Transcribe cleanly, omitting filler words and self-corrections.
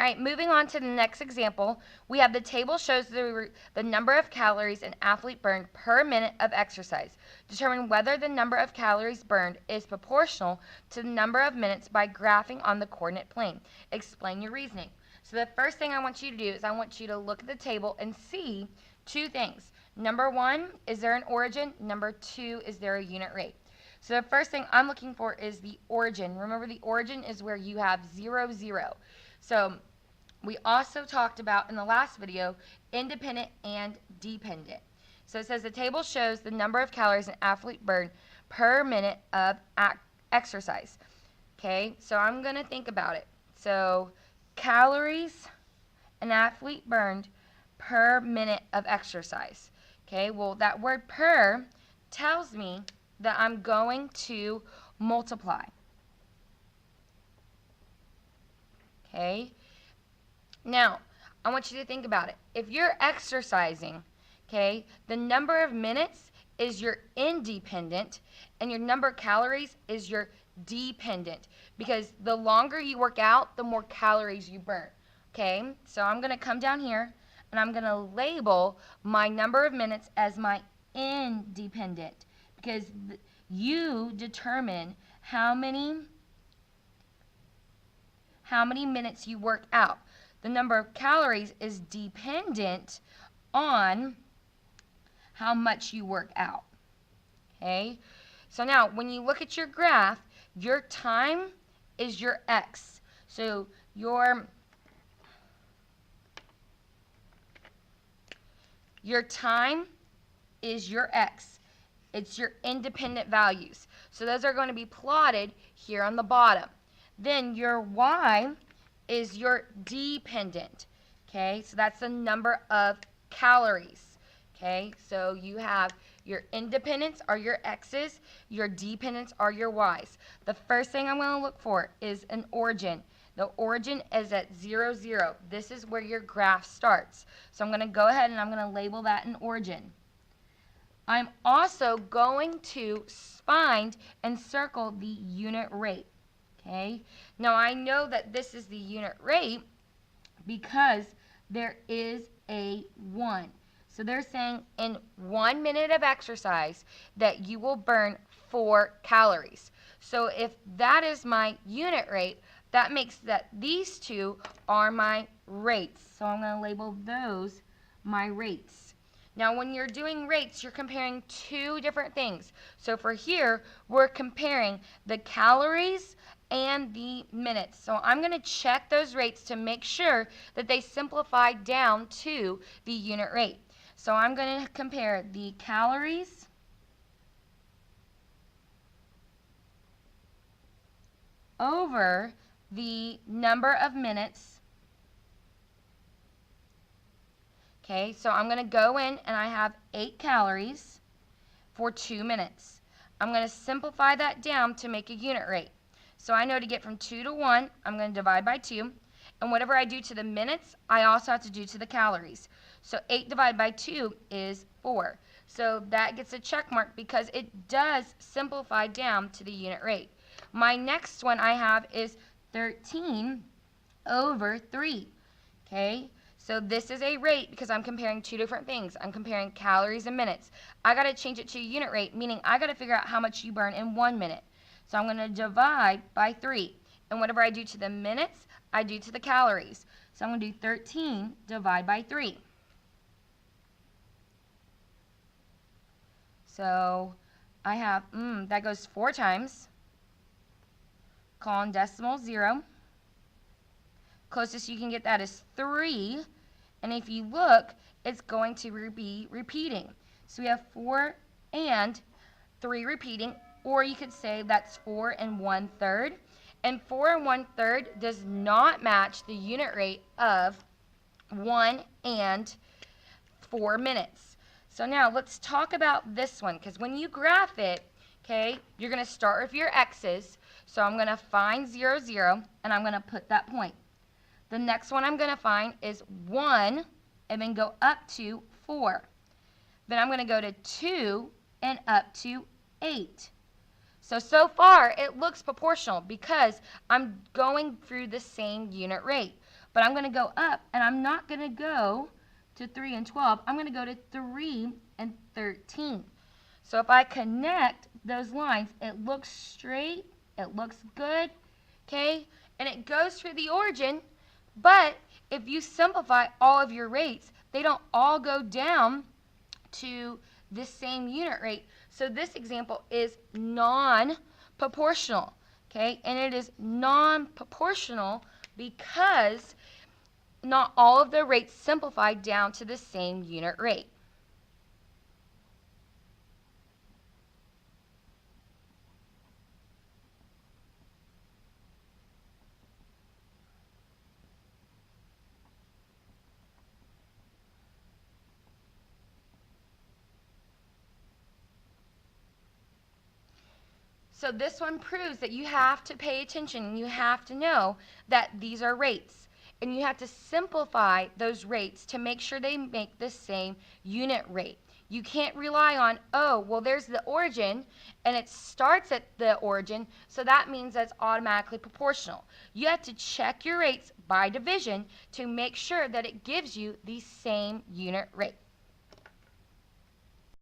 All right, moving on to the next example, we have the table shows the number of calories an athlete burned per minute of exercise. Determine whether the number of calories burned is proportional to the number of minutes by graphing on the coordinate plane. Explain your reasoning. So the first thing I want you to do is I want you to look at the table and see two things. Number one, is there an origin? Number two, is there a unit rate? So the first thing I'm looking for is the origin. Remember, the origin is where you have 0, 0. So we also talked about in the last video independent and dependent. So it says the table shows the number of calories an athlete burned per minute of exercise. Okay, so I'm going to think about it. So calories an athlete burned per minute of exercise. Okay, well, that word per tells me that I'm going to multiply. Okay. Now, I want you to think about it. If you're exercising, okay, the number of minutes is your independent, and your number of calories is your dependent, because the longer you work out, the more calories you burn. Okay, so I'm going to come down here, and I'm going to label my number of minutes as my independent, because you determine how many minutes you work out. The number of calories is dependent on how much you work out. Okay? So now, when you look at your graph, your time is your x. So your time is your x. It's your independent values. So those are going to be plotted here on the bottom. Then your y is your dependent. Okay, so that's the number of calories. Okay, so you have your independents are your x's, your dependents are your y's. The first thing I'm going to look for is an origin. The origin is at 0, 0. This is where your graph starts. So I'm going to go ahead and I'm going to label that an origin. I'm also going to find and circle the unit rate. Okay, now I know that this is the unit rate because there is a 1. So they're saying in 1 minute of exercise that you will burn 4 calories. So if that is my unit rate, that makes that these two are my rates. So I'm going to label those my rates. Now, when you're doing rates, you're comparing two different things. So for here, we're comparing the calories and the minutes. So I'm going to check those rates to make sure that they simplify down to the unit rate. So I'm going to compare the calories over the number of minutes. Okay, so I'm going to go in and I have 8 calories for 2 minutes. I'm going to simplify that down to make a unit rate. So I know to get from 2 to 1, I'm going to divide by 2. And whatever I do to the minutes, I also have to do to the calories. So 8 divided by 2 is 4. So that gets a check mark because it does simplify down to the unit rate. My next one I have is 13 over 3. Okay, so this is a rate because I'm comparing two different things. I'm comparing calories and minutes. I got to change it to a unit rate, meaning I got to figure out how much you burn in 1 minute. So I'm going to divide by 3. And whatever I do to the minutes, I do to the calories. So I'm going to do 13 divided by 3. So I have, that goes 4 times. Colon decimal 0. Closest you can get that is 3. And if you look, it's going to be repeating. So we have 4 and 3 repeating. Or you could say that's 4 and 1/3. And 4 and 1/3 does not match the unit rate of 1 and 4 minutes. So now let's talk about this one, because when you graph it, okay, you're going to start with your x's. So I'm going to find 0, 0, and I'm going to put that point. The next one I'm going to find is 1, and then go up to 4. Then I'm going to go to 2 and up to 8. So far it looks proportional because I'm going through the same unit rate. But I'm going to go up, and I'm not going to go to 3 and 12. I'm going to go to 3 and 13. So if I connect those lines, it looks straight, it looks good, okay? And it goes through the origin, but if you simplify all of your rates, they don't all go down to this same unit rate. So this example is non-proportional, okay? And it is non-proportional because not all of the rates simplify down to the same unit rate. So this one proves that you have to pay attention and you have to know that these are rates. And you have to simplify those rates to make sure they make the same unit rate. You can't rely on, oh, well, there's the origin, and it starts at the origin, so that means that's automatically proportional. You have to check your rates by division to make sure that it gives you the same unit rate.